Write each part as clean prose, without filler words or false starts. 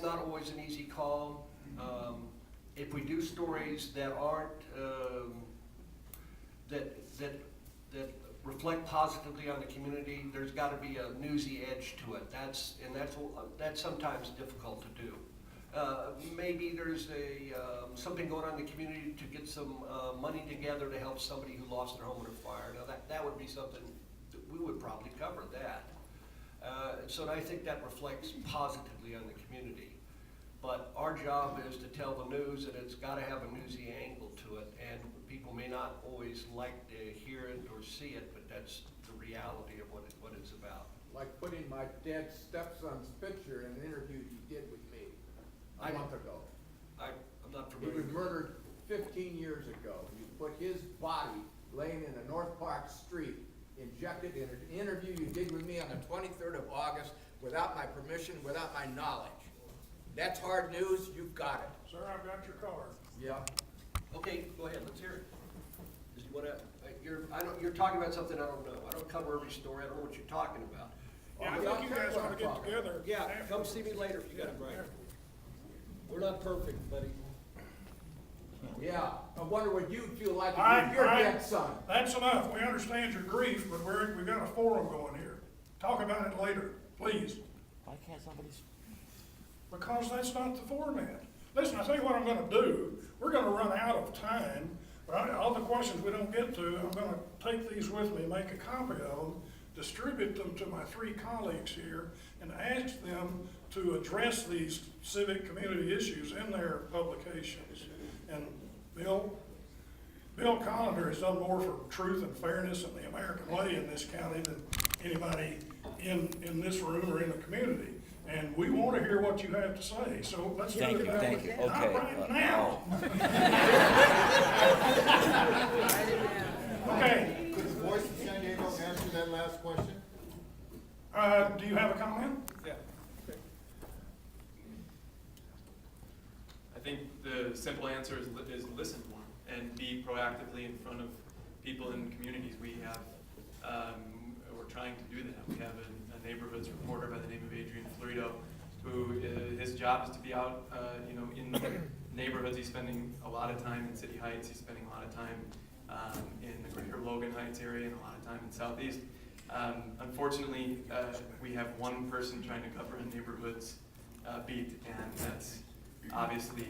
not always an easy call. If we do stories that aren't, that reflect positively on the community, there's got to be a newsy edge to it. That's sometimes difficult to do. Maybe there's something going on in the community to get some money together to help somebody who lost their home in a fire. Now that would be something that we would probably cover that. So I think that reflects positively on the community. But our job is to tell the news, and it's got to have a newsy angle to it. And people may not always like to hear it or see it, but that's the reality of what it's about. Like putting my dead stepson's picture in an interview you did with me a month ago. I'm not He familiar. was murdered 15 years ago. You put his body laying in a North Park street, injected in an interview you did with me on the 23rd of August without my permission, without my knowledge. That's hard news. You've got it. Sir, I've got your card. Yeah. Okay, go ahead, let's hear it. You're talking about something I don't know. I don't cover every story. I don't know what you're talking about. Yeah, I think you guys ought to get together. Yeah, after. come see me later if you got it right. After. We're not perfect, buddy. Yeah. I wonder what you feel like I- if your I- dead son. That's enough. We understand your grief, but we've got a forum going here. Talk about it later, please. Why can't somebody? Because that's not the format. Listen, I'll tell you what I'm gonna do. We're gonna run out of time. But all the questions we don't get to, I'm gonna take these with me, make a copy of them, distribute them to my 3 colleagues here, and ask them to address these civic community issues in their publications. And Bill Collender has done more for truth and fairness and the American way in this county than anybody in this room or in the community. And we want to hear what you have to say, so let's do it that Thank you. way. Not Okay. right now. Okay, Could the voice of San Diego answer that last question? do you have a comment? Yeah. I think the simple answer is listen more and be proactively in front of people in communities. We have, we're trying to do that. We have a neighborhoods reporter by the name of Adrian Florido, who his job is to be out, in neighborhoods. He's spending a lot of time in City Heights. He's spending a lot of time in the greater Logan Heights area and a lot of time in Southeast. Unfortunately, we have one person trying to cover a neighborhoods beat, and that's obviously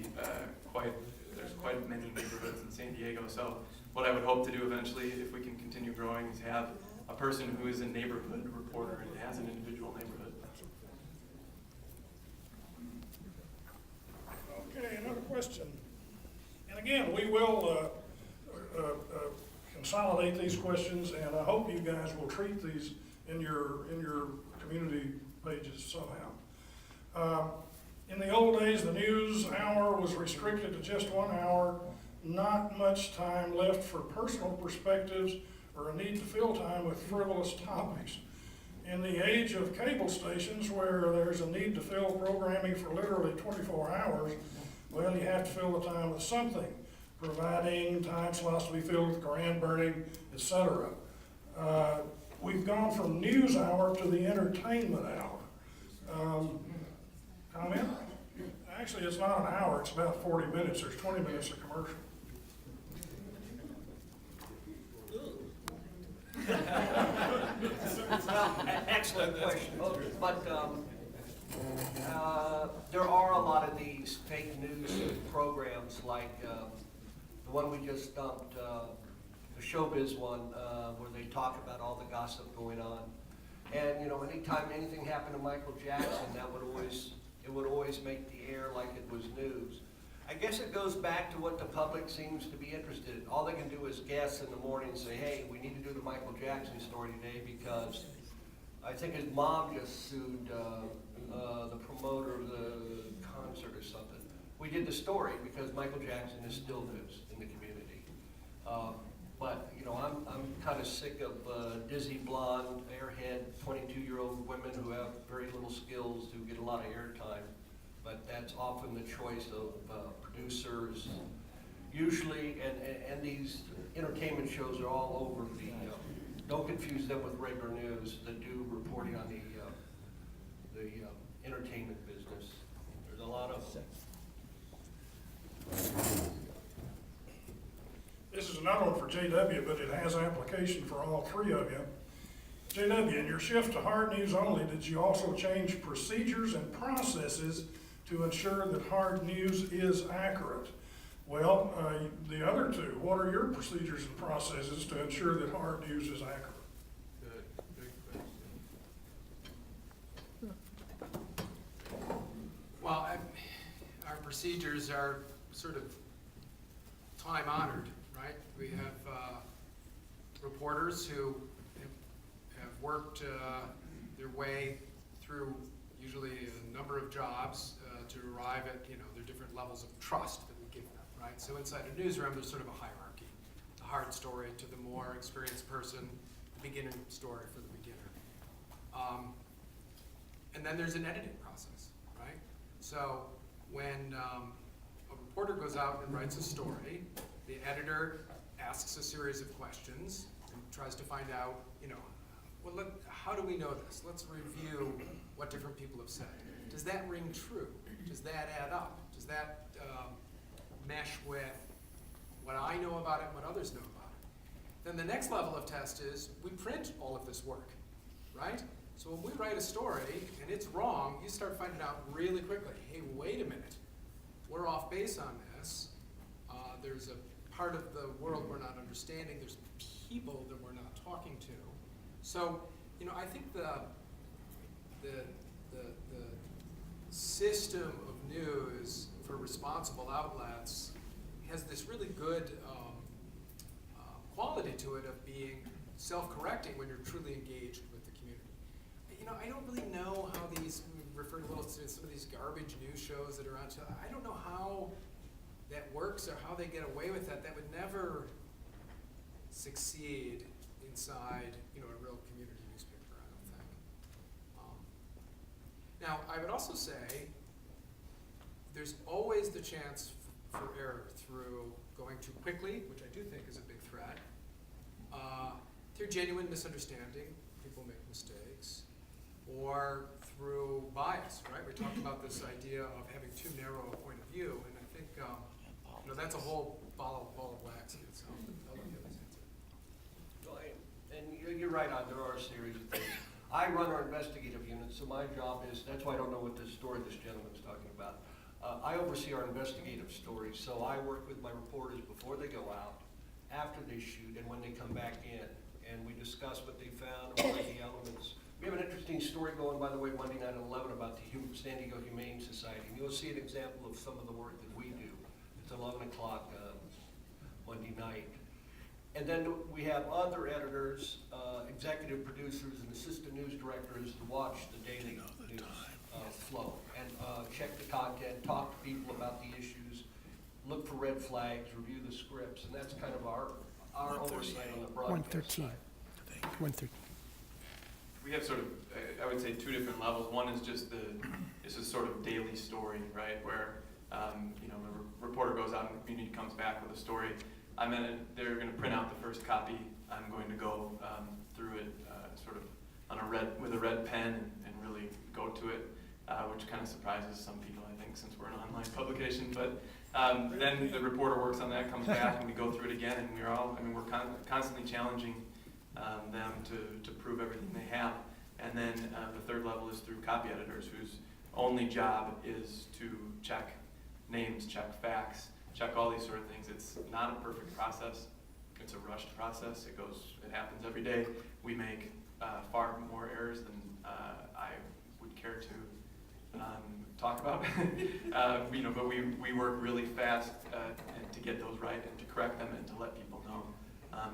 there's quite many neighborhoods in San Diego. So what I would hope to do eventually, if we can continue growing, is have a person who is a neighborhood reporter and has an individual neighborhood. Okay, another question. And again, we will consolidate these questions, and I hope you guys will treat these in your community pages somehow. In the old days, the news hour was restricted to just 1 hour. Not much time left for personal perspectives or a need to fill time with frivolous topics. In the age of cable stations, where there's a need to fill programming for literally 24 hours, well, you have to fill the time with something, providing time slots to be filled with grand burning, etc. We've gone from news hour to the entertainment hour. Comment? Actually, it's not an hour, it's about 40 minutes. There's 20 minutes of commercial. Excellent question. But there are a lot of these fake news programs like the one we just dumped, the Showbiz one, where they talk about all the gossip going on. And anytime anything happened to Michael Jackson, it would always make the air like it was news. I guess it goes back to what the public seems to be interested in. All they can do is guess in the morning and say, hey, we need to do the Michael Jackson story today because I think his mom just sued the promoter of the concert or something. We did the story because Michael Jackson is still news in the community. But I'm kind of sick of dizzy blonde, airhead, 22-year-old women who have very little skills who get a lot of airtime. But that's often the choice of producers. Usually, and these entertainment shows are all over the, don't confuse them with regular news that do reporting on the entertainment business. There's a not only for JW, but it has application for all three of you. JW, in your shift to hard news only, did you also change procedures and processes to ensure that hard news is accurate? Well, the other two, what are your procedures and processes to ensure that hard news is accurate? Good question. Well, our procedures are sort of time honored, right? We have reporters who have worked their way through usually a number of jobs to arrive at, their different levels of trust that we give them, right? So inside a newsroom, there's sort of a hierarchy. The hard story to the more experienced person, the beginner story for the beginner. And then there's an editing process, right? So when a reporter goes out and writes a story, the editor asks a series of questions and tries to find out, how do we know this? Let's review what different people have said. Does that ring true? Does that add up? Does that mesh with what I know about it and what others know about it? Then the next level of test is we print all of this work, right? So when we write a story and it's wrong, you start finding out really quickly, hey, wait a minute, we're off base on this. There's a part of the world we're not understanding. There's people that we're not talking to. So, I think the system of news for responsible outlets has this really good quality to it of being self-correcting when you're truly engaged with the community. I don't really know how these, we refer to some of these garbage news shows that are on, I don't know how that works or how they get away with that. That would never succeed inside, a real community newspaper, I don't think. Now, I would also say there's always the chance for error through going too quickly, which I do think is a big threat, through genuine misunderstanding, people make mistakes, or through bias, right? We talked about this idea of having too narrow a point of view, and I think that's a whole ball of wax in itself. I'll let the others answer. And you're right on, there are a series of things. I run our investigative unit, so my job is, that's why I don't know what this story this gentleman's talking about. I oversee our investigative stories, so I work with my reporters before they go out, after they shoot, and when they come back in. And we discuss what they found, what are the elements. We have an interesting story going, by the way, Monday night at 11 about the San Diego Humane Society. And you'll see an example of some of the work that we do. It's 11 o'clock Monday night. And then we have other editors, executive producers, and assistant news directors to watch the daily news flow and check the content, talk to people about the issues, look for red flags, review the scripts, and that's kind of our oversight on the broadcast side. 113. We have sort of, I would say, two different levels. One is just it's a sort of daily story, right? Where, the reporter goes out in the community, comes back with a story. They're going to print out the first copy. I'm going to go through it sort of with a red pen and really go to it, which kind of surprises some people, I think, since we're an online publication. But then the reporter works on that, comes back, and we go through it again, and we're constantly challenging them to prove everything they have. And then the third level is through copy editors, whose only job is to check names, check facts, check all these sort of things. It's not a perfect process. It's a rushed process. It happens every day. We make far more errors than I would care to talk about. But we work really fast to get those right and to correct them and to let people know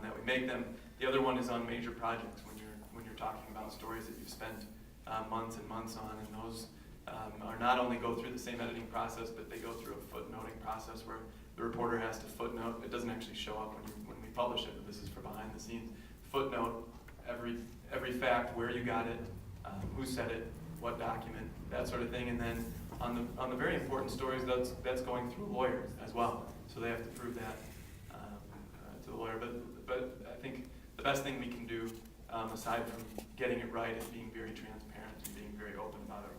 that we make them. The other one is on major projects when you're talking about stories that you've spent months and months on, and those are not only go through the same editing process, but they go through a footnoting process where the reporter has to footnote. It doesn't actually show up when we publish it, but this is for behind the scenes. Footnote every fact, where you got it, who said it, what document, that sort of thing. And then on the very important stories, that's going through a lawyer as well. So they have to prove that to the lawyer. But I think the best thing we can do, aside from getting it right, is being very transparent and being very open about it.